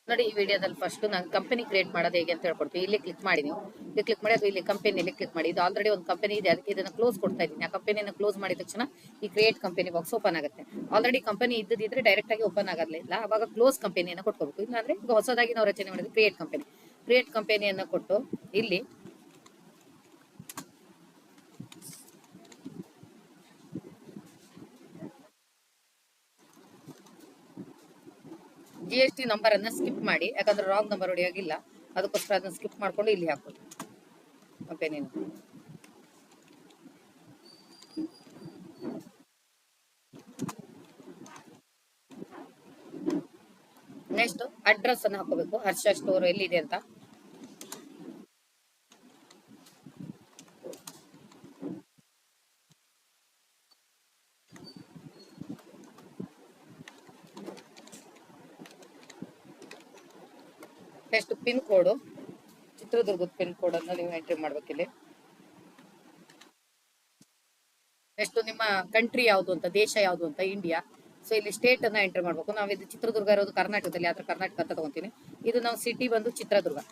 ನೋಡಿ ಈ ವಿಡಿಯೋದಲ್ಲಿ ಫಸ್ಟ್ ನಾನು ಕಂಪನಿ ಕ್ರಿಯೇಟ್ ಮಾಡೋದು ಹೇಗೆ ಅಂತ ಹೇಳ್ಕೊಡ್ತೀವಿ. ಇಲ್ಲಿ ಕ್ಲಿಕ್ ಮಾಡಿ, ನೀವು ಇಲ್ಲಿ ಕ್ಲಿಕ್ ಮಾಡಿ, ಅಥವಾ ಇಲ್ಲಿ ಕಂಪನಿಯಲ್ಲಿ ಕ್ಲಿಕ್ ಮಾಡಿ. ಇದು ಆಲ್ರೆಡಿ ಒಂದು ಕಂಪನಿ ಇದೆ, ಅದಕ್ಕೆ ಇದನ್ನ ಕ್ಲೋಸ್ ಕೊಡ್ತಾ ಇದ್ದೀನಿ. ಆ ಕಂಪನಿಯನ್ನು ಕ್ಲೋಸ್ ಮಾಡಿದ ತಕ್ಷಣ ಈ ಕ್ರಿಯೇಟ್ ಕಂಪನಿ ಬಾಕ್ಸ್ ಓಪನ್ ಆಗುತ್ತೆ. ಆಲ್ರೆಡಿ ಕಂಪನಿ ಇದ್ದಿದ್ರೆ ಡೈರೆಕ್ಟ್ ಆಗಿ ಓಪನ್ ಆಗೋದಿಲ್ಲ, ಅವಾಗ ಕ್ಲೋಸ್ ಕಂಪನಿಯನ್ನು ಕೊಟ್ಕೋಬೇಕು. ಇಲ್ಲಾಂದ್ರೆ ಈಗ ಹೊಸದಾಗಿ ನಾವು ರಚನೆ ಮಾಡಿದ್ವಿ ಕ್ರಿಯೇಟ್ ಕಂಪನಿಯನ್ನು ಕೊಟ್ಟು ಇಲ್ಲಿ GST ನಂಬರ್ ಅನ್ನ ಸ್ಕಿಪ್ ಮಾಡಿ, ಯಾಕಂದ್ರೆ ರಾಂಗ್ ನಂಬರ್ ಹೊಡೆಯಾಗಿಲ್ಲ, ಅದಕ್ಕೋಸ್ಕರ ಅದನ್ನ ಸ್ಕಿಪ್ ಮಾಡ್ಕೊಂಡು ಇಲ್ಲಿ ಹಾಕೋದು ಕಂಪನಿ. ನೆಕ್ಸ್ಟ್ ಅಡ್ರೆಸ್ ಅನ್ನ ಹಾಕೋಬೇಕು, ಹರ್ಷ ಸ್ಟೋರ್ ಎಲ್ಲಿದೆ ಅಂತ. ನೆಕ್ಸ್ಟ್ ಪಿನ್ ಕೋಡ್, ಚಿತ್ರದುರ್ಗದ ಪಿನ್ ಕೋಡ್ ಅನ್ನು ನೀವು ಎಂಟ್ರಿ ಮಾಡ್ಬೇಕಿಲ್ಲಿ. ನೆಕ್ಸ್ಟ್ ನಿಮ್ಮ ಕಂಟ್ರಿ ಯಾವುದು ಅಂತ, ದೇಶ ಯಾವುದು ಅಂತ, ಇಂಡಿಯಾ. ಸೊ ಇಲ್ಲಿ ಸ್ಟೇಟ್ ಅನ್ನ ಎಂಟ್ರಿ ಮಾಡ್ಬೇಕು. ನಾವು ಇದು ಚಿತ್ರದುರ್ಗ ಇರೋದು ಕರ್ನಾಟಕದಲ್ಲಿ, ಆದ್ರೆ ಕರ್ನಾಟಕ ಅಂತ ತಗೊಂತೀನಿ. ಇದು ನಾವು ಸಿಟಿ ಬಂದು ಚಿತ್ರದುರ್ಗ.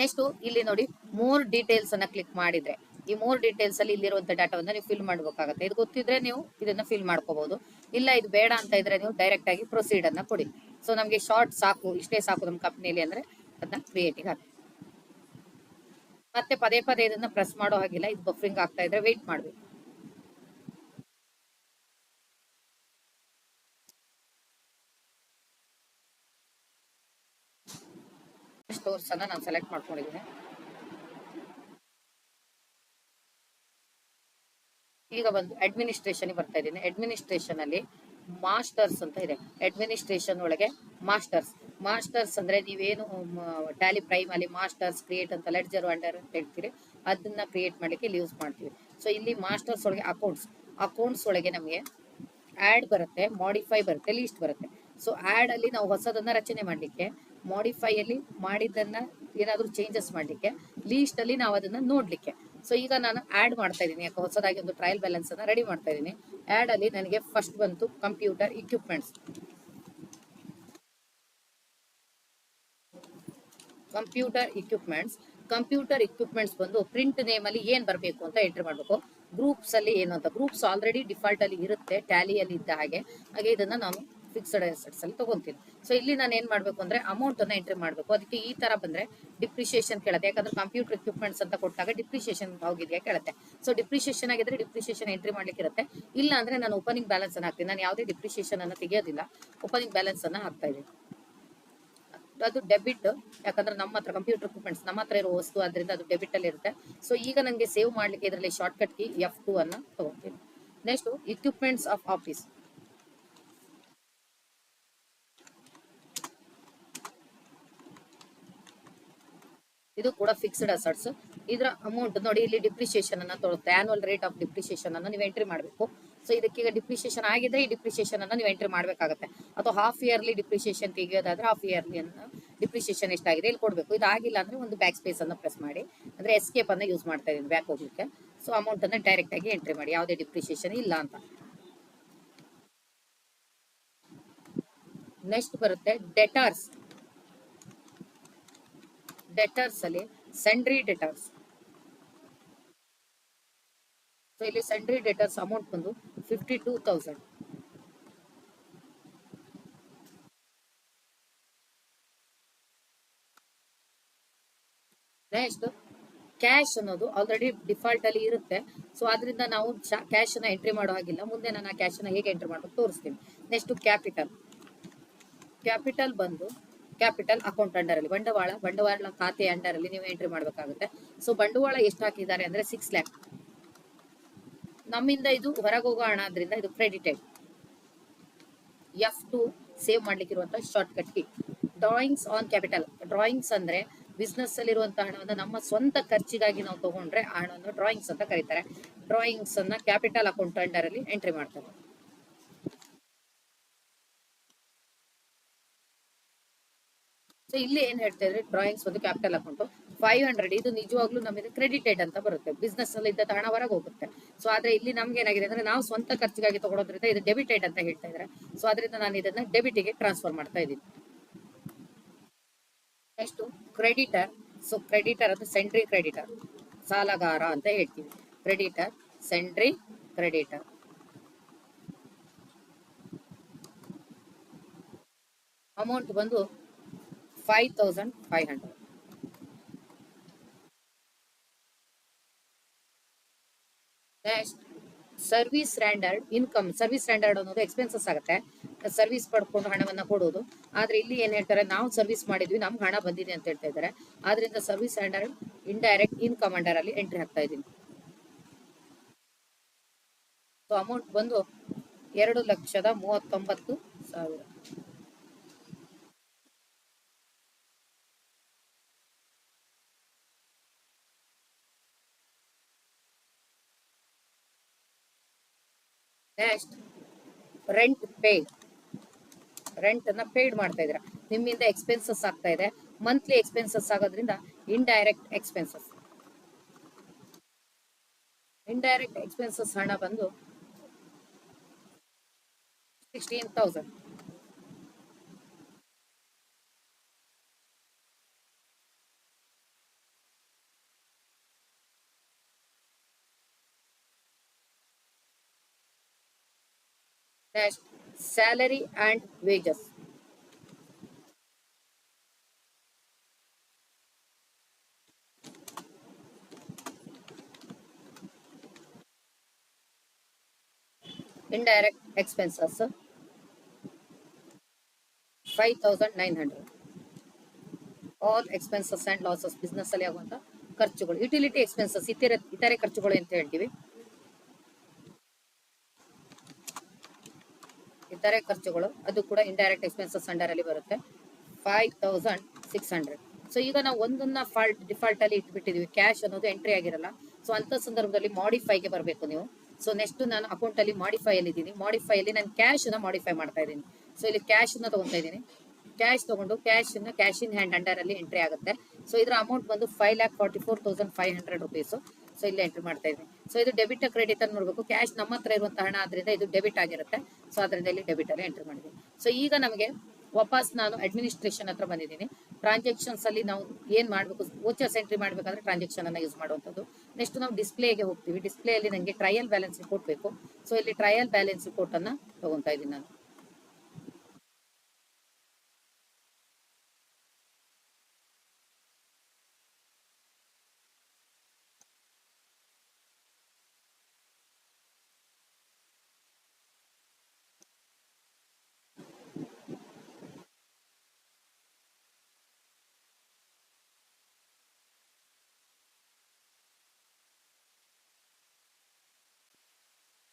ನೆಕ್ಸ್ಟ್ ಇಲ್ಲಿ ನೋಡಿ ಮೋರ್ ಡೀಟೇಲ್ಸ್ ಅನ್ನ ಕ್ಲಿಕ್ ಮಾಡಿದ್ರೆ, ಈ ಮೋರ್ ಡೀಟೇಲ್ಸ್ ಅಲ್ಲಿ ಇಲ್ಲಿರುವಂತ ಡಾಟಾವನ್ನ ನೀವು ಫಿಲ್ ಮಾಡಬೇಕಾಗುತ್ತೆ. ಇದು ಗೊತ್ತಿದ್ರೆ ನೀವು ಇದನ್ನ ಫಿಲ್ ಮಾಡ್ಕೋಬಹುದು. ಇಲ್ಲ ಇದು ಬೇಡ ಅಂತ ಇದ್ರೆ ನೀವು ಡೈರೆಕ್ಟ್ ಆಗಿ ಪ್ರೊಸೀಡ್ ಅನ್ನ ಕೊಡಿ. ಸೊ ನಮ್ಗೆ ಶಾರ್ಟ್ ಸಾಕು, ಇಷ್ಟೇ ಸಾಕು ನಮ್ಮ ಕಂಪ್ನಿಯಲ್ಲಿ ಅಂದ್ರೆ ಅದನ್ನ ಕ್ರಿಯೇಟಿಂಗ್ ಹಾಕಿ. ಮತ್ತೆ ಪದೇ ಪದೇ ಇದನ್ನ ಪ್ರೆಸ್ ಮಾಡೋ ಹಾಗಿಲ್ಲ, ಇದು ಬಫರಿಂಗ್ ಆಗ್ತಾ ಇದ್ರೆ ವೇಟ್ ಮಾಡ್ಬೇಕು. ಸ್ಟೋರ್ಸ್ ಅನ್ನ ನಾನು ಸೆಲೆಕ್ಟ್ ಮಾಡ್ಕೊಂಡಿದ್ದೀನಿ. ಈಗ ಬಂದು ಅಡ್ಮಿನಿಸ್ಟ್ರೇಷನ್ ಬರ್ತಾ ಇದ್ದೀನಿ. ಅಡ್ಮಿನಿಸ್ಟ್ರೇಷನ್ ಅಲ್ಲಿ ಮಾಸ್ಟರ್ಸ್ ಅಂತ ಇದೆ. ಅಡ್ಮಿನಿಸ್ಟ್ರೇಷನ್ ಒಳಗೆ ಮಾಸ್ಟರ್ಸ್ ಅಂದ್ರೆ ನೀವೇನು ಟ್ಯಾಲಿ ಪ್ರೈಮ್ ಅಲ್ಲಿ ಮಾಸ್ಟರ್ಸ್ ಕ್ರಿಯೇಟ್ ಅಂತ ಲೆಡ್ಜರ್ ಅಂಡರ್ ಅಂತ ಹೇಳ್ತೀರಿ, ಅದನ್ನ ಕ್ರಿಯೇಟ್ ಮಾಡ್ಲಿಕ್ಕೆ ಇಲ್ಲಿ ಯೂಸ್ ಮಾಡ್ತೀವಿ. ಸೊ ಇಲ್ಲಿ ಮಾಸ್ಟರ್ಸ್ ಒಳಗೆ ಅಕೌಂಟ್ಸ್ ಒಳಗೆ ನಮಗೆ ಆಡ್ ಬರುತ್ತೆ, ಮಾಡಿಫೈ ಬರುತ್ತೆ, ಲೀಸ್ಟ್ ಬರುತ್ತೆ. ಸೊ ಆಡ್ ಅಲ್ಲಿ ನಾವು ಹೊಸದನ್ನ ರಚನೆ ಮಾಡ್ಲಿಕ್ಕೆ, ಮಾಡಿಫೈ ಅಲ್ಲಿ ಮಾಡಿದ್ದನ್ನ ಏನಾದ್ರೂ ಚೇಂಜಸ್ ಮಾಡ್ಲಿಕ್ಕೆ, ಲೀಸ್ಟ್ ಅಲ್ಲಿ ನಾವು ಅದನ್ನ ನೋಡ್ಲಿಕ್ಕೆ. ಸೊ ಈಗ ನಾನು ಆಡ್ ಮಾಡ್ತಾ ಇದ್ದೀನಿ, ಯಾಕೆ ಹೊಸದಾಗಿ ಒಂದು ಟ್ರಯಲ್ ಬ್ಯಾಲೆನ್ಸ್ ಅನ್ನ ರೆಡಿ ಮಾಡ್ತಾ ಇದ್ದೀನಿ. ಆಡ್ ಅಲ್ಲಿ ನನಗೆ ಫಸ್ಟ್ ಬಂತು ಕಂಪ್ಯೂಟರ್ ಇಕ್ವಿಪ್ಮೆಂಟ್ಸ್. ಕಂಪ್ಯೂಟರ್ ಇಕ್ವಿಪ್ಮೆಂಟ್ಸ್ ಬಂದು ಪ್ರಿಂಟ್ ನೇಮ್ ಅಲ್ಲಿ ಏನ್ ಬರಬೇಕು ಅಂತ ಎಂಟ್ರಿ ಮಾಡಬೇಕು. ಗ್ರೂಪ್ಸ್ ಅಲ್ಲಿ ಏನು ಅಂತ, ಗ್ರೂಪ್ಸ್ ಆಲ್ರೆಡಿ ಡಿಫಾಲ್ಟ್ ಅಲ್ಲಿ ಇರುತ್ತೆ ಟ್ಯಾಲಿಯಲ್ಲಿ ಇದ್ದ ಹಾಗೆ ಇದನ್ನ ನಾನು ಫಿಕ್ಸ್ಡ್ ಅಸೆಟ್ಸ್ ಅಲ್ಲಿ ತಗೊಂತೀನಿ. ಸೊ ಇಲ್ಲಿ ನಾನು ಏನ್ ಮಾಡ್ಬೇಕು ಅಂದ್ರೆ ಅಮೌಂಟ್ ಅನ್ನ ಎಂಟ್ರಿ ಮಾಡ್ಬೇಕು. ಅದಕ್ಕೆ ಈ ತರ ಬಂದ್ರೆ ಡಿಪ್ರಿಸಿಯೇಷನ್ ಕೇಳುತ್ತೆ, ಯಾಕಂದ್ರೆ ಕಂಪ್ಯೂಟರ್ ಇಕ್ವಿಪ್ಮೆಂಟ್ಸ್ ಅಂತ ಕೊಟ್ಟಾಗ ಡಿಪ್ರಿಸಿಯೇಷನ್ ಹೋಗಿದೆಯಾ ಕೇಳುತ್ತೆ. ಸೊ ಡಿಪ್ರಿಸಿಯೇಷನ್ ಆಗಿದ್ರೆ ಡಿಪ್ರಿಸಿಯೇಷನ್ ಎಂಟ್ರಿ ಮಾಡ್ಲಿಕ್ಕೆ ಇರುತ್ತೆ. ಇಲ್ಲ ಅಂದ್ರೆ ನಾನು ಓಪನಿಂಗ್ ಬ್ಯಾಲೆನ್ಸ್ ಅನ್ನ ಹಾಕ್ತೀನಿ. ನಾನು ಯಾವುದೇ ಡಿಪ್ರಿಸಿಯೇಷನ್ ಅನ್ನ ತೆಗೆಯೋದಿಲ್ಲ, ಓಪನಿಂಗ್ ಬ್ಯಾಲೆನ್ಸ್ ಅನ್ನ ಹಾಕ್ತಾ ಇದ್ದೀನಿ. ಅದು ಡೆಬಿಟ್, ಯಾಕಂದ್ರೆ ನಮ್ಮ ಹತ್ರ ಕಂಪ್ಯೂಟರ್ ಇಕ್ವಿಪ್ಮೆಂಟ್ಸ್ ನಮ್ಮ ಹತ್ರ ಇರೋ ವಸ್ತು, ಅದರಿಂದ ಅದು ಡೆಬಿಟ್ ಅಲ್ಲಿ ಇರುತ್ತೆ. ಸೊ ಈಗ ನನಗೆ ಸೇವ್ ಮಾಡ್ಲಿಕ್ಕೆ ಇದರಲ್ಲಿ ಶಾರ್ಟ್ ಕಟ್ ಕೀ F2 ಅನ್ನ ತಗೋತೀನಿ. ನೆಕ್ಸ್ಟ್ ಇಕ್ವಿಪ್ಮೆಂಟ್ಸ್ ಆಫ್ ಆಫೀಸ್, ಇದು ಕೂಡ ಫಿಕ್ಸ್ಡ್ ಅಸೆಟ್ಸ್. ಇದರ ಅಮೌಂಟ್ ನೋಡಿ, ಇಲ್ಲಿ ಡಿಪ್ರಿಸಿಯೇಷನ್ ಅನ್ನ ತಗೊಳುತ್ತೆ. ಆನ್ಯುವಲ್ ರೇಟ್ ಆಫ್ ಡಿಪ್ರಿಸಿಯೇಷನ್ ಅನ್ನು ನೀವು ಎಂಟ್ರಿ ಮಾಡಬೇಕು. ಸೊ ಇದಕ್ಕೀಗ ಡಿಪ್ರಿಸಿಯೇಷನ್ ಆಗಿದ್ರೆ ಈ ಡಿಪ್ರಿಸಿಯೇಷನ್ ಅನ್ನ ನೀವು ಎಂಟ್ರಿ ಮಾಡಬೇಕಾಗುತ್ತೆ. ಅಥವಾ ಹಾಫ್ ಇಯರ್ಲಿ ಡಿಪ್ರಿಸಿಯೇಷನ್ ತೆಗೆಯೋದಾದ್ರೆ ಹಾಫ್ ಇಯರ್ಲಿ ಡಿಪ್ರಿಸಿಯೇಷನ್ ಎಷ್ಟಾಗಿದೆ ಇಲ್ಲಿ ಕೊಡಬೇಕು. ಇದು ಆಗಿಲ್ಲ ಅಂದ್ರೆ ಒಂದು ಬ್ಯಾಕ್ ಸ್ಪೇಸ್ ಅನ್ನ ಪ್ರೆಸ್ ಮಾಡಿ, ಅಂದ್ರೆ ಎಸ್ಕೇಪ್ ಅನ್ನ ಯೂಸ್ ಮಾಡ್ತಾ ಇದ್ದೀನಿ ಬ್ಯಾಕ್ ಹೋಗ್ಲಿಕ್ಕೆ. ಸೊ ಅಮೌಂಟ್ ಅನ್ನ ಡೈರೆಕ್ಟ್ ಆಗಿ ಎಂಟ್ರಿ ಮಾಡಿ, ಯಾವುದೇ ಡಿಪ್ರಿಸಿಯೇಷನ್ ಇಲ್ಲ ಅಂತ. ನೆಕ್ಸ್ಟ್ ಬರುತ್ತೆ ಡೆಟರ್ಸ್ ಅಲ್ಲಿ ಸೆಂಡ್ರಿ ಡೆಟರ್ಸ್. ಸೊ ಇಲ್ಲಿ ಸೆಂಡ್ರಿ ಡೆಟರ್ಸ್ ಅಮೌಂಟ್ ಬಂದು 52,000. ನೆಕ್ಸ್ಟ್ ಕ್ಯಾಶ್ ಅನ್ನೋದು ಆಲ್ರೆಡಿ ಡಿಫಾಲ್ಟ್ ಅಲ್ಲಿ ಇರುತ್ತೆ. ಸೊ ಅದರಿಂದ ನಾವು ಕ್ಯಾಶ್ ಅನ್ನ ಎಂಟ್ರಿ ಮಾಡೋ ಹಾಗಿಲ್ಲ. ಮುಂದೆ ನಾನು ಆ ಕ್ಯಾಶ್ ಅನ್ನ ಹೇಗೆ ಎಂಟ್ರಿ ಮಾಡಬೇಕು ತೋರಿಸ್ತೀನಿ. ನೆಕ್ಸ್ಟ್ ಕ್ಯಾಪಿಟಲ್ ಬಂದು ಕ್ಯಾಪಿಟಲ್ ಅಕೌಂಟ್ ಅಂಡರ್ ಅಲ್ಲಿ ಬಂಡವಾಳ ಖಾತೆ ಅಂಡರ್ ಅಲ್ಲಿ ನೀವು ಎಂಟ್ರಿ ಮಾಡಬೇಕಾಗುತ್ತೆ. ಸೊ ಬಂಡವಾಳ ಎಷ್ಟು ಹಾಕಿದ್ದಾರೆ ಅಂದ್ರೆ 6 lakh. ನಮ್ಮಿಂದ ಇದು ಹೊರಗೆ ಹೋಗೋ ಹಣ, ಆದ್ರಿಂದ ಇದು ಕ್ರೆಡಿಟೆಡ್. F2 ಸೇವ್ ಮಾಡ್ಲಿಕ್ಕೆ ಇರುವಂತಹ short cut key. Drawings on capital, drawings ಅಂದ್ರೆ ಬಿಸ್ನೆಸ್ ಅಲ್ಲಿ ಇರುವಂತಹ ಹಣವನ್ನು ನಮ್ಮ ಸ್ವಂತ ಖರ್ಚಿಗಾಗಿ ನಾವು ತಗೊಂಡ್ರೆ ಆ ಹಣವನ್ನು ಡ್ರಾಯಿಂಗ್ಸ್ ಅಂತ ಕರೀತಾರೆ. ಡ್ರಾಯಿಂಗ್ಸ್ ಅನ್ನ ಕ್ಯಾಪಿಟಲ್ ಅಕೌಂಟ್ ಅಂಡರ್ ಅಲ್ಲಿ ಎಂಟ್ರಿ ಮಾಡ್ತಾರೆ. ಸೊ ಇಲ್ಲಿ ಏನ್ ಹೇಳ್ತಾ ಇದ್ರೆ ಡ್ರಾಯಿಂಗ್ಸ್ ಒಂದು ಕ್ಯಾಪಿಟಲ್ ಅಕೌಂಟ್, 500 ಇದು ನಿಜವಾಗ್ಲೂ ನಮಗೆ ಕ್ರೆಡಿಟೆಡ್ ಅಂತ ಬರುತ್ತೆ, ಬಿಸ್ನೆಸ್ ಅಲ್ಲಿ ಇದ್ದ ಹಣ ಹೊರಗೆ ಹೋಗುತ್ತೆ. ಸೊ ಆದ್ರೆ ಇಲ್ಲಿ ನಮ್ಗೆ ಏನಾಗಿದೆ ಅಂದ್ರೆ ನಾವು ಸ್ವಂತ ಖರ್ಚಿಗಾಗಿ ತಗೊಳೋದ್ರಿಂದ ಇದು ಡೆಬಿಟೆಡ್ ಅಂತ ಹೇಳ್ತಾ ಇದ್ದಾರೆ. ಸೊ ಅದರಿಂದ ನಾನು ಇದನ್ನ ಡೆಬಿಟಿಗೆ ಟ್ರಾನ್ಸ್ಫರ್ ಮಾಡ್ತಾ ಇದ್ದೀನಿ. Next creditor. ಸೊ ಕ್ರೆಡಿಟರ್ ಅದು ಸೆಂಟ್ರಿ ಕ್ರೆಡಿಟರ್, ಸಾಲಗಾರ ಅಂತ ಹೇಳ್ತೀವಿ. Creditor, sentry creditor. ಅಮೌಂಟ್ ಬಂದು 5500. Next service standard income. Service standard ಅನ್ನೋದು ಎಕ್ಸ್ಪೆನ್ಸಸ್ ಆಗುತ್ತೆ, ಸರ್ವಿಸ್ ಪಡ್ಕೊಂಡು ಹಣವನ್ನ ಕೊಡೋದು. ಆದ್ರೆ ಇಲ್ಲಿ ಏನ್ ಹೇಳ್ತಾರೆ, ನಾವು ಸರ್ವಿಸ್ ಮಾಡಿದ್ವಿ, ನಮ್ಗೆ ಹಣ ಬಂದಿದೆ ಅಂತ ಹೇಳ್ತಾ ಇದ್ದಾರೆ. ಆದ್ರಿಂದ service standard indirect income under ಅಲ್ಲಿ ಎಂಟ್ರಿ ಹಾಕ್ತಾ ಇದ್ದೀನಿ. ಸೊ ಅಮೌಂಟ್ ಬಂದು 2,39,000. Next rent paid. ರೆಂಟ್ ಅನ್ನ ಪೇಡ್ ಮಾಡ್ತಾ ಇದ್ದೀರಾ, ನಿಮ್ಮಿಂದ ಎಕ್ಸ್ಪೆನ್ಸಸ್ ಆಗ್ತಾ ಇದೆ, ಮಂತ್ಲಿ ಎಕ್ಸ್ಪೆನ್ಸಸ್ ಆಗೋದ್ರಿಂದ ಇಂಡೈರೆಕ್ಟ್ ಎಕ್ಸ್ಪೆನ್ಸಸ್. ಇಂಡೈರೆಕ್ಟ್ ಎಕ್ಸ್ಪೆನ್ಸಸ್ ಹಣ ಬಂದು 16,000. Next, salary and wages. Indirect expenses 5,900. All expenses and losses, business ಅಲ್ಲಿ ಆಗುವಂತ ಖರ್ಚುಗಳು. ಯುಟಿಲಿಟಿ ಎಕ್ಸ್ಪೆನ್ಸಸ್, ಇತರೆ ಖರ್ಚುಗಳು ಅಂತ ಹೇಳ್ತೀವಿ. ಇತರೆ ಖರ್ಚುಗಳು ಅದು ಕೂಡ ಇಂಡೈರೆಕ್ಟ್ ಎಕ್ಸ್ಪೆನ್ಸಸ್ ಅಂಡರ್ ಅಲ್ಲಿ ಬರುತ್ತೆ, 5,600. ಸೊ ಈಗ ನಾವು ಒಂದನ್ನ ಡಿಫಾಲ್ಟ್ ಅಲ್ಲಿ ಇಟ್ಬಿಟ್ಟಿದೀವಿ, ಕ್ಯಾಶ್ ಅನ್ನೋದು ಎಂಟ್ರಿ ಆಗಿರಲ್ಲ. ಸೊ ಅಂತ ಸಂದರ್ಭದಲ್ಲಿ ಮಾಡಿಫೈಗೆ ಬರಬೇಕು ನೀವು. ಸೊ ನೆಕ್ಸ್ಟ್ ನಾನು ಅಕೌಂಟ್ ಅಲ್ಲಿ ಮಾಡಿಫೈ ಅಲ್ಲಿ ಇದ್ದೀನಿ. ಮಾಡಿಫೈ ಅಲ್ಲಿ ನಾನು ಕ್ಯಾಶ್ ಅನ್ನ ಮಾಡಿಫೈ ಮಾಡ್ತಾ ಇದ್ದೀನಿ. ಸೊ ಇಲ್ಲಿ ಕ್ಯಾಶ್ ಅನ್ನ ತಗೊಂತಾ ಇದ್ದೀನಿ. ಕ್ಯಾಶ್ ತಗೊಂಡು ಕ್ಯಾಶ್ ಇನ್ ಹ್ಯಾಂಡ್ ಅಂಡರ್ ಅಲ್ಲಿ ಎಂಟ್ರಿ ಆಗುತ್ತೆ. ಸೊ ಇದರ ಅಮೌಂಟ್ ಬಂದು 5,44,500 rupees. ಸೊ ಇಲ್ಲಿ ಎಂಟ್ರಿ ಮಾಡ್ತಾ ಇದ್ದೀನಿ. ಸೊ ಇದು ಡೆಬಿಟ್ ಕ್ರೆಡಿಟ್ ಅಂತ ನೋಡ್ಬೇಕು. ಕ್ಯಾಶ್ ನಮ್ಮ ಹತ್ರ ಇರುವಂತಹ ಹಣ ಆದ್ರಿಂದ ಇದು ಡೆಬಿಟ್ ಆಗಿರುತ್ತೆ. ಸೊ ಅದರಿಂದ ಇಲ್ಲಿ ಡೆಬಿಟ್ ಅಲ್ಲಿ ಎಂಟ್ರಿ ಮಾಡಿದ್ದೀನಿ. ಸೊ ಈಗ ನಮಗೆ ವಾಪಸ್ ನಾನು ಅಡ್ಮಿನಿಸ್ಟ್ರೇಷನ್ ಹತ್ರ ಬಂದಿದ್ದೀನಿ. ಟ್ರಾನ್ಸಾಕ್ಷನ್ಸ್ ಅಲ್ಲಿ ನಾವು ಏನ್ ಮಾಡ್ಬೇಕು, ವೋಚರ್ಸ್ ಎಂಟ್ರಿ ಮಾಡ್ಬೇಕಾದ್ರೆ ಟ್ರಾನ್ಸಾಕ್ಷನ್ ಅನ್ನ ಯೂಸ್ ಮಾಡುವಂಥದ್ದು. ನೆಕ್ಸ್ಟ್ ನಾವು ಡಿಸ್ಪ್ಲೇಗೆ ಹೋಗ್ತೀವಿ. ಡಿಸ್ಪ್ಲೇ ಅಲ್ಲಿ ನನಗೆ ಟ್ರಯಲ್ ಬ್ಯಾಲೆನ್ಸ್ ರಿಪೋರ್ಟ್ ಬೇಕು. ಸೊ ಇಲ್ಲಿ ಟ್ರಯಲ್ ಬ್ಯಾಲೆನ್ಸ್ ರಿಪೋರ್ಟ್ ಅನ್ನ ತಗೊಂತಾ ಇದ್ದೀನಿ ನಾನು.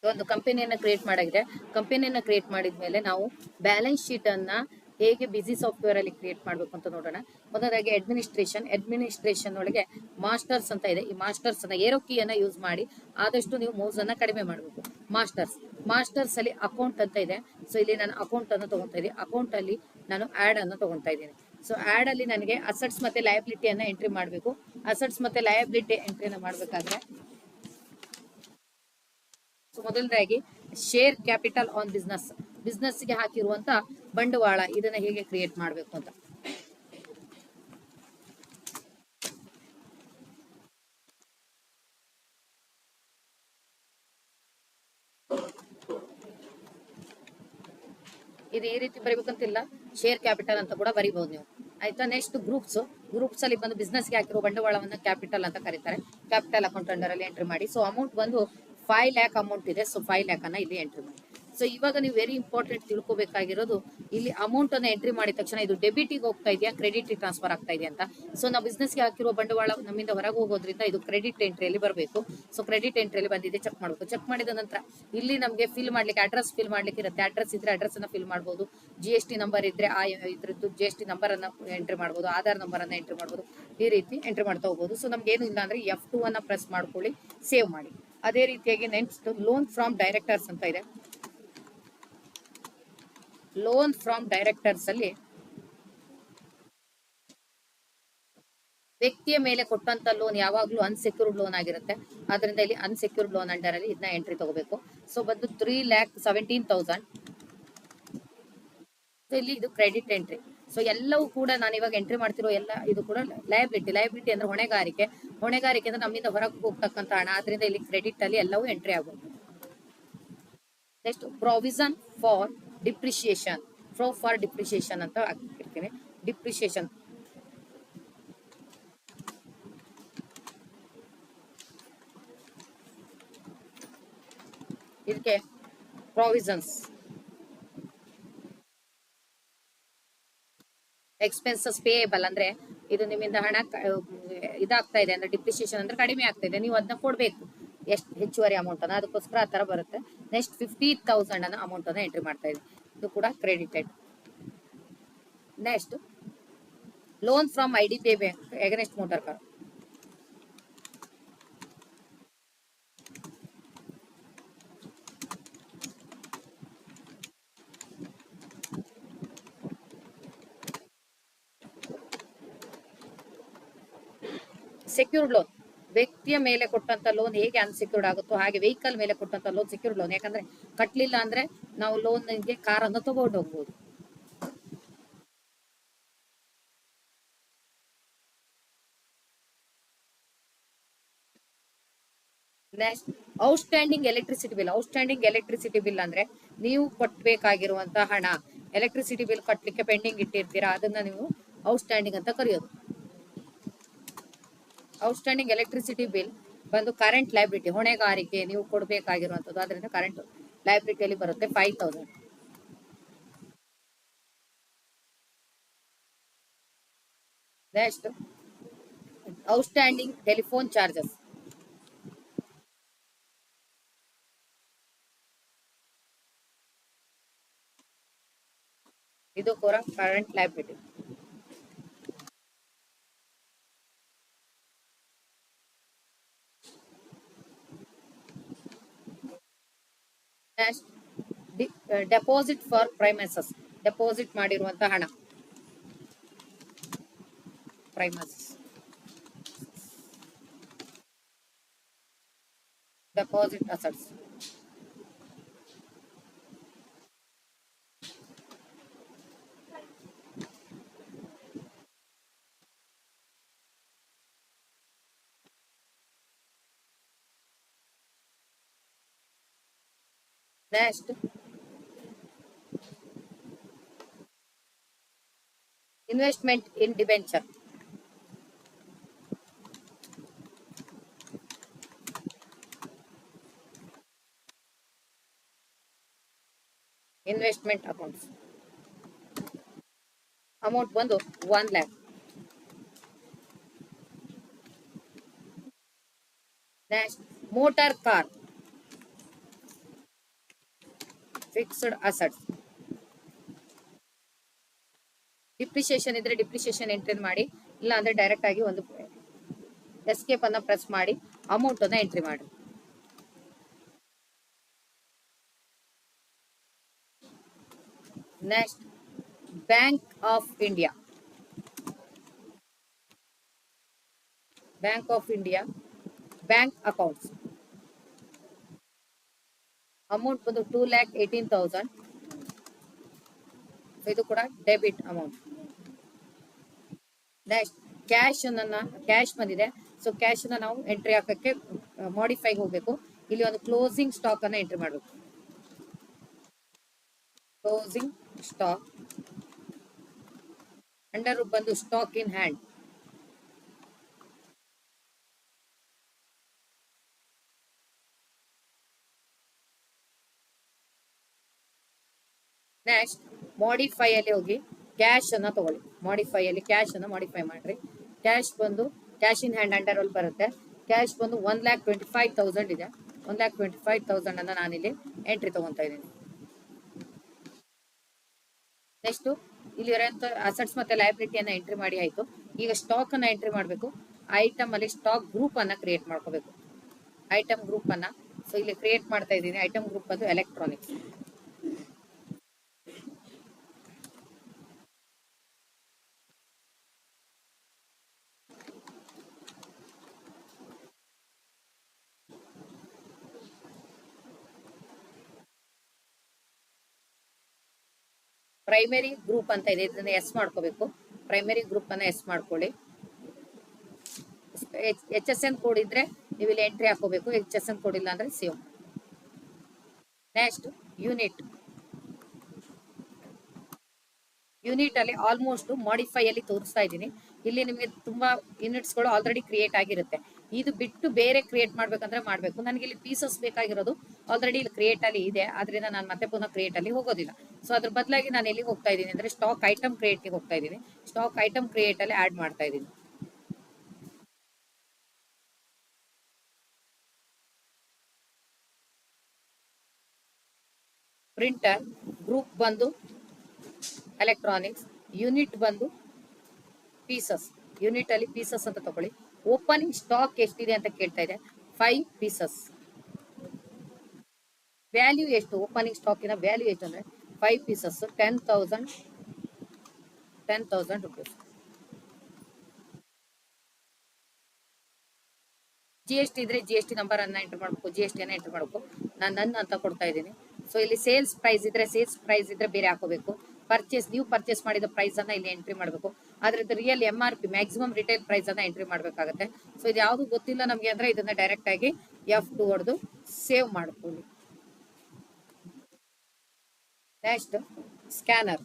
ಒಂದು ಕಂಪನಿಯನ್ನ ಕ್ರಿಯೇಟ್ ಮಾಡಾಗಿದೆ. ಕಂಪನಿಯನ್ನ ಕ್ರಿಯೇಟ್ ಮಾಡಿದ್ಮೇಲೆ ನಾವು ಬ್ಯಾಲೆನ್ಸ್ ಶೀಟ್ ಅನ್ನ ಹೇಗೆ ಬಿಸಿ ಸಾಫ್ಟ್ವೇರ್ ಅಲ್ಲಿ ಕ್ರಿಯೇಟ್ ಮಾಡಬೇಕು ಅಂತ ನೋಡೋಣ. ಮೊದಲಾಗಿ ಅಡ್ಮಿನಿಸ್ಟ್ರೇಷನ್ ಒಳಗೆ ಮಾಸ್ಟರ್ಸ್ ಅಂತ ಇದೆ. ಈ ಮಾಸ್ಟರ್ಸ್ ಅನ್ನ ಏರೋ ಕೀ ಅನ್ನ ಯೂಸ್ ಮಾಡಿ ಆದಷ್ಟು ನೀವು ಮೌಸ್ ಅನ್ನ ಕಡಿಮೆ ಮಾಡಬೇಕು. ಮಾಸ್ಟರ್ಸ್ ಅಲ್ಲಿ ಅಕೌಂಟ್ ಅಂತ ಇದೆ. ಸೊ ಇಲ್ಲಿ ನಾನು ಅಕೌಂಟ್ ಅನ್ನು ತಗೊಂತಾ ಇದ್ದೀನಿ. ಅಕೌಂಟ್ ಅಲ್ಲಿ ನಾನು ಆಡ್ ಅನ್ನು ತಗೊಂತಾ ಇದ್ದೀನಿ. ಸೊ ಆಡ್ ಅಲ್ಲಿ ನನಗೆ ಅಸೆಟ್ಸ್ ಮತ್ತೆ ಲಯಬಿಲಿಟಿಯನ್ನ ಎಂಟ್ರಿ ಮಾಡಬೇಕು. ಅಸೆಟ್ಸ್ ಮತ್ತೆ ಲಯಬಿಲಿಟಿ ಎಂಟ್ರಿನ ಮಾಡಬೇಕಾದ್ರೆ ಸೊ ಮೊದಲನೇದಾಗಿ ಶೇರ್ ಕ್ಯಾಪಿಟಲ್ ಆನ್ ಬಿಸ್ನೆಸ್ಗೆ ಹಾಕಿರುವಂತ ಬಂಡವಾಳ, ಇದನ್ನ ಹೇಗೆ ಕ್ರಿಯೇಟ್ ಮಾಡಬೇಕು ಅಂತ. ಇದು ಈ ರೀತಿ ಬರೀಬೇಕಂತಿಲ್ಲ, ಶೇರ್ ಕ್ಯಾಪಿಟಲ್ ಅಂತ ಕೂಡ ಬರೀಬಹುದು ನೀವು. ಆಯ್ತಾ. ನೆಕ್ಸ್ಟ್ ಗ್ರೂಪ್ಸ್ ಅಲ್ಲಿ ಬಂದು ಬಿಸ್ನೆಸ್ಗೆ ಹಾಕಿರೋ ಬಂಡವಾಳವನ್ನ ಕ್ಯಾಪಿಟಲ್ ಅಂತ ಕರೀತಾರೆ. ಕ್ಯಾಪಿಟಲ್ ಅಕೌಂಟ್ ಅಂಡರ್ ಅಲ್ಲಿ ಎಂಟ್ರಿ ಮಾಡಿ. ಸೊ ಅಮೌಂಟ್ ಬಂದು 5 lakh ಅಮೌಂಟ್ ಇದೆ. ಸೊ 5 lakh ಅನ್ನ ಇಲ್ಲಿ ಎಂಟ್ರಿ ಮಾಡಿ. ಸೊ ಇವಾಗ ನೀವು ವೆರಿ ಇಂಪಾರ್ಟೆಂಟ್ ತಿಳ್ಕೊಬೇಕಾಗಿರೋದು, ಇಲ್ಲಿ ಅಮೌಂಟ್ ಅನ್ನ ಎಂಟ್ರಿ ಮಾಡಿದ ತಕ್ಷಣ ಇದು ಡೆಬಿಟಿಗೆ ಹೋಗ್ತಾ ಇದೆಯಾ ಕ್ರೆಡಿಟ್ ಟ್ರಾನ್ಸ್ಫರ್ ಆಗ್ತಾ ಇದೆಯಾ ಅಂತ. ಸೊ ನಾವು ಬಿಸ್ನೆಸ್ಗೆ ಹಾಕಿರೋ ಬಂಡವಾಳ ನಮ್ಮಿಂದ ಹೊರಗೆ ಹೋಗೋದ್ರಿಂದ ಇದು ಕ್ರೆಡಿಟ್ ಎಂಟ್ರಿಯಲ್ಲಿ ಬರಬೇಕು. ಸೊ ಕ್ರೆಡಿಟ್ ಎಂಟ್ರಿಯಲ್ಲಿ ಬಂದಿದೆ, ಚೆಕ್ ಮಾಡಬೇಕು. ಚೆಕ್ ಮಾಡಿದ ನಂತರ ಇಲ್ಲಿ ನಮಗೆ ಫಿಲ್ ಮಾಡ್ಲಿಕ್ಕೆ ಅಡ್ರೆಸ್ ಫಿಲ್ ಮಾಡ್ಲಿಕ್ಕೆ ಇರುತ್ತೆ. ಅಡ್ರೆಸ್ ಇದ್ರೆ ಅಡ್ರೆಸ್ ಅನ್ನ ಫಿಲ್ ಮಾಡಬಹುದು. GST ನಂಬರ್ ಇದ್ರೆ ಆ ಇದ್ರದ್ದು GST ನಂಬರ್ ಅನ್ನ ಎಂಟ್ರಿ ಮಾಡಬಹುದು. ಆಧಾರ್ ನಂಬರ್ ಅನ್ನ ಎಂಟ್ರಿ ಮಾಡಬಹುದು. ಈ ರೀತಿ ಎಂಟ್ರಿ ಮಾಡ್ತಾ ಹೋಗಬಹುದು. ಸೊ ನಮ್ಗೆ ಏನು ಇಲ್ಲ ಅಂದ್ರೆ F2 ಅನ್ನ ಪ್ರೆಸ್ ಮಾಡ್ಕೊಳ್ಳಿ, ಸೇವ್ ಮಾಡಿ. ಅದೇ ರೀತಿಯಾಗಿ ನೆಕ್ಸ್ಟ್ ಲೋನ್ ಫ್ರಾಮ್ ಡೈರೆಕ್ಟರ್ಸ್ ಅಂತ ಇದೆ. ಲೋನ್ ಫ್ರಾಮ್ ಡೈರೆಕ್ಟರ್ಸ್ ಅಲ್ಲಿ ವ್ಯಕ್ತಿಯ ಮೇಲೆ ಕೊಟ್ಟಂತ ಲೋನ್ ಯಾವಾಗ್ಲೂ ಅನ್ಸೆಕ್ಯೂರ್ಡ್ ಲೋನ್ ಆಗಿರುತ್ತೆ. ಆದ್ರಿಂದ ಇಲ್ಲಿ ಅನ್ಸೆಕ್ಯೂರ್ಡ್ ಲೋನ್ ಅಂಡರ್ ಅಲ್ಲಿ ಇದನ್ನ ಎಂಟ್ರಿ ತಗೋಬೇಕು. ಸೊ ಬಂದು 3,17,000. ಸೊ ಇಲ್ಲಿ ಇದು ಕ್ರೆಡಿಟ್ ಎಂಟ್ರಿ. ಸೊ ಎಲ್ಲವೂ ಕೂಡ ನಾನು ಇವಾಗ ಎಂಟ್ರಿ ಮಾಡ್ತಿರೋ ಎಲ್ಲ ಇದು ಕೂಡ ಲಯಬಿಲಿಟಿ ಅಂದ್ರೆ ಹೊಣೆಗಾರಿಕೆ ಅಂದ್ರೆ ನಮ್ಮಿಂದ ಹೊರಗೆ ಹೋಗ್ತಕ್ಕಂತ ಹಣ. ಆದ್ರಿಂದ ಇಲ್ಲಿ ಕ್ರೆಡಿಟ್ ಅಲ್ಲಿ ಎಲ್ಲವೂ ಎಂಟ್ರಿ ಆಗುತ್ತೆ. Next provision for depreciation. For depreciation ಅಂತ ಹಾಕಿರ್ತೀನಿ. ಡಿಪ್ರಿಸಿಯೇಷನ್ ಇದಕ್ಕೆ ಪ್ರಾವಿಷನ್ಸ್ ಎಕ್ಸ್ಪೆನ್ಸಸ್ ಪೇಯಬಲ್ ಅಂದ್ರೆ ಇದು ನಿಮ್ಮಿಂದ ಹಣ ಇದಾಗ್ತಾ ಇದೆ ಅಂದ್ರೆ ಡಿಪ್ರಿಸಿಯೇಷನ್ ಅಂದ್ರೆ ಕಡಿಮೆ ಆಗ್ತಾ ಇದೆ, ನೀವು ಅದನ್ನ ಕೊಡ್ಬೇಕು ಎಷ್ಟು ಹೆಚ್ಚುವರಿ ಅಮೌಂಟ್ ಅನ್ನ, ಅದಕ್ಕೋಸ್ಕರ ಆ ತರ ಬರುತ್ತೆ. ನೆಕ್ಸ್ಟ್ 50,000 ಅನ್ನ ಅಮೌಂಟ್ ಅನ್ನ ಎಂಟ್ರಿ ಮಾಡ್ತಾ ಇದೆ, ಇದು ಕೂಡ credited. Next loan from IDBI bank against motor car. Secured loan ವ್ಯಕ್ತಿಯ ಮೇಲೆ ಕೊಟ್ಟಂತ ಲೋನ್ ಹೇಗೆ ಅನ್ಸೆಕ್ಯೂರ್ಡ್ ಆಗುತ್ತೋ ಹಾಗೆ ವೆಹಿಕಲ್ ಮೇಲೆ ಕೊಟ್ಟಂತ ಲೋನ್ ಸೆಕ್ಯೂರ್ಡ್ ಲೋನ್. ಯಾಕಂದ್ರೆ ಕಟ್ಲಿಲ್ಲ ಅಂದ್ರೆ ನಾವು ಲೋನ್ಗೆ ಕಾರ್ ಅನ್ನು ತಗೊಂಡು ಹೋಗ್ಬೋದು. ನೆಕ್ಸ್ಟ್ ಔಟ್ಸ್ಟ್ಯಾಂಡಿಂಗ್ ಎಲೆಕ್ಟ್ರಿಸಿಟಿ ಬಿಲ್ ಅಂದ್ರೆ ನೀವು ಕೊಟ್ಟಬೇಕಾಗಿರುವಂತ ಹಣ, ಎಲೆಕ್ಟ್ರಿಸಿಟಿ ಬಿಲ್ ಕಟ್ಲಿಕ್ಕೆ ಪೆಂಡಿಂಗ್ ಇಟ್ಟಿರ್ತೀರಾ, ಅದನ್ನ ನೀವು ಔಟ್ಸ್ಟ್ಯಾಂಡಿಂಗ್ ಅಂತ ಕರೆಯೋದು. ಔಟ್ಸ್ಟ್ಯಾಂಡಿಂಗ್ ಎಲೆಕ್ಟ್ರಿಸಿಟಿ ಬಿಲ್ ಬಂದು ಕರೆಂಟ್ ಲೈಬಿಲಿಟಿ ಹೊಣೆಗಾರಿಕೆ, ನೀವು ಕೊಡಬೇಕಾಗಿರುವಂತದ್ದು. ಅದರಿಂದ ಕರೆಂಟ್ ಲೈಬಿಲಿಟಿಯಲ್ಲಿ ಬರುತ್ತೆ 5,000. Next outstanding telephone charges. ಇದು ಕೂಡ current liability. Next deposit for premises, deposit ಮಾಡಿರುವಂತ ಹಣ premises, deposit assets. Next investment in debenture. Investment accounts amount ಬಂದು 1 lakh. Next motor car fixed assets. Depreciation ಇದ್ರೆ ಡಿಪ್ರಿಸಿಯೇಷನ್ ಎಂಟ್ರಿ ಮಾಡಿ, ಇಲ್ಲ ಅಂದ್ರೆ ಡೈರೆಕ್ಟ್ ಆಗಿ ಒಂದು ಎಸ್ಕೇಪ್ ಅನ್ನ ಪ್ರೆಸ್ ಮಾಡಿ ಅಮೌಂಟ್ ಅನ್ನ ಎಂಟ್ರಿ ಮಾಡಿ. Next bank of India bank accounts amount ಬಂದು 2,18,000. ಇದು ಕೂಡ ಡೆಬಿಟ್ ಅಮೌಂಟ್. ನೆಕ್ಸ್ಟ್ ಕ್ಯಾಶ್ ಬಂದಿದೆ. ಸೊ ಕ್ಯಾಶ್ ಅನ್ನ ನಾವು ಎಂಟ್ರಿ ಹಾಕಕ್ಕೆ ಮಾಡಿಫೈಗೆ ಹೋಗ್ಬೇಕು. ಇಲ್ಲಿ ಒಂದು ಕ್ಲೋಸಿಂಗ್ ಸ್ಟಾಕ್ ಅನ್ನ ಎಂಟ್ರಿ ಮಾಡಬೇಕು. ಕ್ಲೋಸಿಂಗ್ ಸ್ಟಾಕ್ ಅಂಡರ್ ಬಂದು stock in hand. Next modify ಅಲ್ಲಿ ಹೋಗಿ ಕ್ಯಾಶ್ ಅನ್ನ ತಗೊಳ್ಳಿ. ಮಾಡಿಫೈ ಅಲ್ಲಿ ಕ್ಯಾಶ್ ಅನ್ನ ಮಾಡಿಫೈ ಮಾಡ್ರಿ. ಕ್ಯಾಶ್ ಬಂದು ಕ್ಯಾಶ್ ಇನ್ ಹ್ಯಾಂಡ್ ಅಂಡರ್ ಅಲ್ಲಿ ಬರುತ್ತೆ. ಕ್ಯಾಶ್ ಬಂದು 1,25,000 ಇದೆ. 1,25,000 ಅನ್ನ ನಾನಿಲ್ಲಿ ಎಂಟ್ರಿ ತಗೊಂತಾ ಇದ್ದೀನಿ. ನೆಕ್ಸ್ಟ್ ಇಲ್ಲಿ ಇರೋಂಥ ಅಸೆಟ್ಸ್ ಮತ್ತೆ ಲಯಬಿಲಿಟಿಯನ್ನ ಎಂಟ್ರಿ ಮಾಡಿ ಆಯ್ತು. ಈಗ ಸ್ಟಾಕ್ ಅನ್ನ ಎಂಟ್ರಿ ಮಾಡಬೇಕು. ಐಟಮ್ ಅಲ್ಲಿ ಸ್ಟಾಕ್ ಗ್ರೂಪ್ ಅನ್ನ ಕ್ರಿಯೇಟ್ ಮಾಡ್ಕೋಬೇಕು. ಐಟಮ್ ಗ್ರೂಪ್ ಅನ್ನ ಸೊ ಇಲ್ಲಿ ಕ್ರಿಯೇಟ್ ಮಾಡ್ತಾ ಇದ್ದೀನಿ. ಐಟಮ್ ಗ್ರೂಪ್ ಅದು ಎಲೆಕ್ಟ್ರಾನಿಕ್ಸ್. ಪ್ರೈಮರಿ ಗ್ರೂಪ್ ಅಂತ ಇದೆ, ಇದನ್ನ ಎಸ್ ಮಾಡ್ಕೋಬೇಕು. ಪ್ರೈಮರಿ ಗ್ರೂಪ್ ಅನ್ನ ಎಸ್ ಮಾಡ್ಕೊಳ್ಳಿ. ಎಚ್ ಎಸ್ ಎನ್ ಕೋಡ್ ಇದ್ರೆ ನೀವು ಇಲ್ಲಿ ಎಂಟ್ರಿ ಹಾಕೋಬೇಕು, ಎಚ್ ಎಸ್ ಎನ್ ಕೋಡ್ ಇಲ್ಲ ಅಂದ್ರೆ ಸೇವ್. Next unit. ಯೂನಿಟ್ ಅಲ್ಲಿ ಆಲ್ಮೋಸ್ಟ್ ಮಾಡಿಫೈ ಅಲ್ಲಿ ತೋರಿಸ್ತಾ ಇದ್ದೀನಿ. ಇಲ್ಲಿ ನಿಮಗೆ ತುಂಬಾ ಯೂನಿಟ್ಸ್ ಗಳು ಆಲ್ರೆಡಿ ಕ್ರಿಯೇಟ್ ಆಗಿರುತ್ತೆ. ಇದು ಬಿಟ್ಟು ಬೇರೆ ಕ್ರಿಯೇಟ್ ಮಾಡ್ಬೇಕಂದ್ರೆ ಮಾಡ್ಬೇಕು. ನನಗೆ ಇಲ್ಲಿ ಪೀಸಸ್ ಬೇಕಾಗಿರೋದು ಆಲ್ರೆಡಿ ಇಲ್ಲಿ ಕ್ರಿಯೇಟ್ ಅಲ್ಲಿ ಇದೆ, ಆದ್ರಿಂದ ನಾನು ಮತ್ತೆ ಪುನಃ ಕ್ರಿಯೇಟ್ ಅಲ್ಲಿ ಹೋಗೋದಿಲ್ಲ. ಸೊ ಅದ್ರ ಬದಲಾಗಿ ನಾನು ಎಲ್ಲಿಗೆ ಹೋಗ್ತಾ ಇದ್ದೀನಿ ಅಂದ್ರೆ ಸ್ಟಾಕ್ ಐಟಮ್ ಕ್ರಿಯೇಟ್ ಗೆ ಹೋಗ್ತಾ ಇದ್ದೀನಿ. ಸ್ಟಾಕ್ ಐಟಮ್ ಕ್ರಿಯೇಟ್ ಅಲ್ಲಿ ಆಡ್ ಮಾಡ್ತಾ ಇದ್ದೀನಿ. ಪ್ರಿಂಟರ್ ಗ್ರೂಪ್ ಬಂದು ಎಲೆಕ್ಟ್ರಾನಿಕ್ಸ್, ಯೂನಿಟ್ ಬಂದು ಪೀಸಸ್. ಯೂನಿಟ್ ಅಲ್ಲಿ ಪೀಸಸ್ ಅಂತ ತಗೊಳ್ಳಿ. ಓಪನಿಂಗ್ ಸ್ಟಾಕ್ ಎಷ್ಟಿದೆ ಅಂತ ಕೇಳ್ತಾ ಇದೆ, 5 ಪೀಸಸ್. ವ್ಯಾಲ್ಯೂ ಎಷ್ಟು, ಓಪನಿಂಗ್ ಸ್ಟಾಕಿನ ವ್ಯಾಲ್ಯೂ ಎಷ್ಟು ಅಂದ್ರೆ 5 pieces 10,000 rupees. G S T ಇದ್ರೆ ಜಿ ಎಸ್ ಟಿ ನಂಬರ್ ಅನ್ನ ಎಂಟರ್ ಮಾಡಬೇಕು, ಜಿ ಎಸ್ ಟಿ ಅನ್ನ ಎಂಟರ್ ಮಾಡಬೇಕು. ನಾನು ನನ್ನ ಅಂತ ಕೊಡ್ತಾ ಇದ್ದೀನಿ. ಸೊ ಇಲ್ಲಿ ಸೇಲ್ಸ್ ಪ್ರೈಸ್ ಇದ್ರೆ ಬೇರೆ ಹಾಕೋಬೇಕು. ನೀವು ಪರ್ಚೇಸ್ ಮಾಡಿದ ಪ್ರೈಸ್ ಅನ್ನ ಇಲ್ಲಿ ಎಂಟ್ರಿ ಮಾಡಬೇಕು. ಆದ್ರೆ real MRP maximum retail price ಅನ್ನ ಎಂಟ್ರಿ ಮಾಡಬೇಕಾಗುತ್ತೆ. ಸೊ ಇದು ಯಾವುದು ಗೊತ್ತಿಲ್ಲ ನಮಗೆ ಅಂದ್ರೆ ಇದನ್ನ ಡೈರೆಕ್ಟ್ ಆಗಿ F2 ಹೊಡೆದು ಸೇವ್ ಮಾಡ್ಕೊಳ್ಳಿ. Next scanner.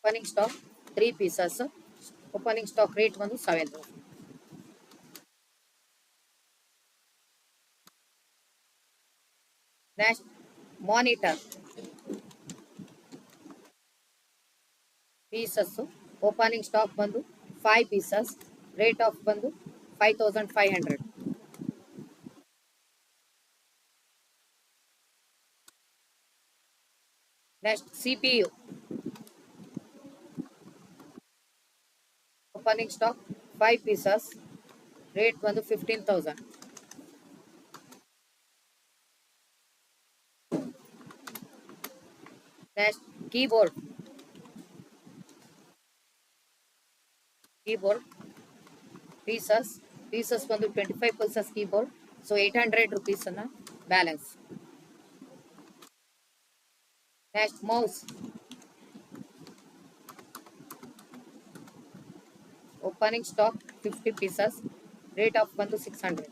Opening stock 3 pieces. Opening stock rate ಬಂದು 7,000. Next monitor pieces. Opening stock ಬಂದು 5 ಪೀಸಸ್. ರೇಟ್ ಆಫ್ ಬಂದು 5,500. Next CPU. Opening stock 5 pieces. Rate ಬಂದು 15,000. Next keyboard. ಪೀಸಸ್ ಬಂದು 25 ಪೀಸಸ್ ಕೀಬೋರ್ಡ್. ಸೊ 800 ರುಪೀಸ್ ಅನ್ನ balance. Next mouse. Opening stock 50 pieces. Rate of ಬಂದು 600.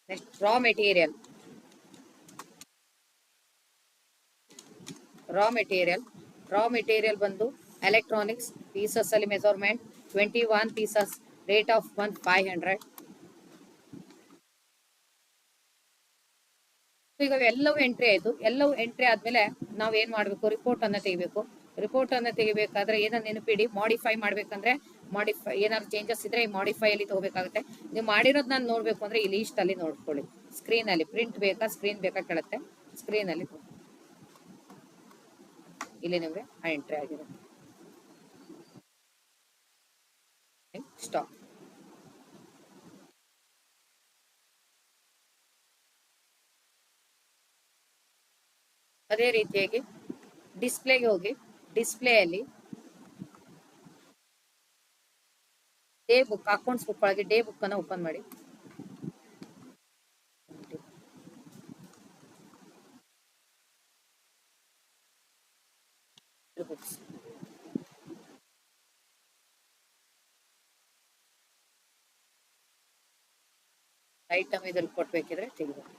Next raw material ಬಂದು electronics pieces ಅಲ್ಲಿ measurement 21 pieces. Rate of ಬಂದು 500. ಈಗ ಎಲ್ಲವೂ ಎಂಟ್ರಿ ಆಯ್ತು. ಎಲ್ಲವೂ ಎಂಟ್ರಿ ಆದ್ಮೇಲೆ ನಾವ್ ಏನ್ ಮಾಡ್ಬೇಕು, ರಿಪೋರ್ಟ್ ಅನ್ನ ತೆಗಿಬೇಕು. ರಿಪೋರ್ಟ್ ಅನ್ನ ತೆಗಿಬೇಕಾದ್ರೆ ಏನನ್ನ ನೆನಪಿಡಿ, ಮಾಡಿಫೈ ಮಾಡ್ಬೇಕಂದ್ರೆ ಏನಾದ್ರು ಚೇಂಜಸ್ ಇದ್ರೆ ಈ ಮಾಡಿಫೈ ಅಲ್ಲಿ ತಗೋಬೇಕಾಗುತ್ತೆ. ನೀವು ಮಾಡಿರೋದ್ ನಾನು ನೋಡ್ಬೇಕು ಅಂದ್ರೆ ಈ ಲೀಸ್ಟ್ ಅಲ್ಲಿ ನೋಡ್ಕೊಳ್ಳಿ. ಸ್ಕ್ರೀನ್ ಅಲ್ಲಿ ಪ್ರಿಂಟ್ ಬೇಕಾ, ಸ್ಕ್ರೀನ್ ಬೇಕಾ ಕೇಳುತ್ತೆ. ಸ್ಕ್ರೀನ್ ಅಲ್ಲಿ ಇಲ್ಲಿ ನಿಮ್ಗೆ ಎಂಟ್ರಿ ಆಗಿರುತ್ತೆ. ಸ್ಟಾಪ್. ಅದೇ ರೀತಿಯಾಗಿ ಡಿಸ್ಪ್ಲೇಗೆ ಹೋಗಿ, ಡಿಸ್ಪ್ಲೇ ಅಲ್ಲಿ ಡೇ ಬುಕ್, ಅಕೌಂಟ್ಸ್ ಬುಕ್ ಒಳಗೆ ಡೇ ಬುಕ್ ಅನ್ನ ಓಪನ್ ಮಾಡಿ. ಐಟಮ್ ಇದ್ರಲ್ಲಿ ಕೊಟ್ಬೇಕಿದ್ರೆ ತೆಗಿಬೇಕು.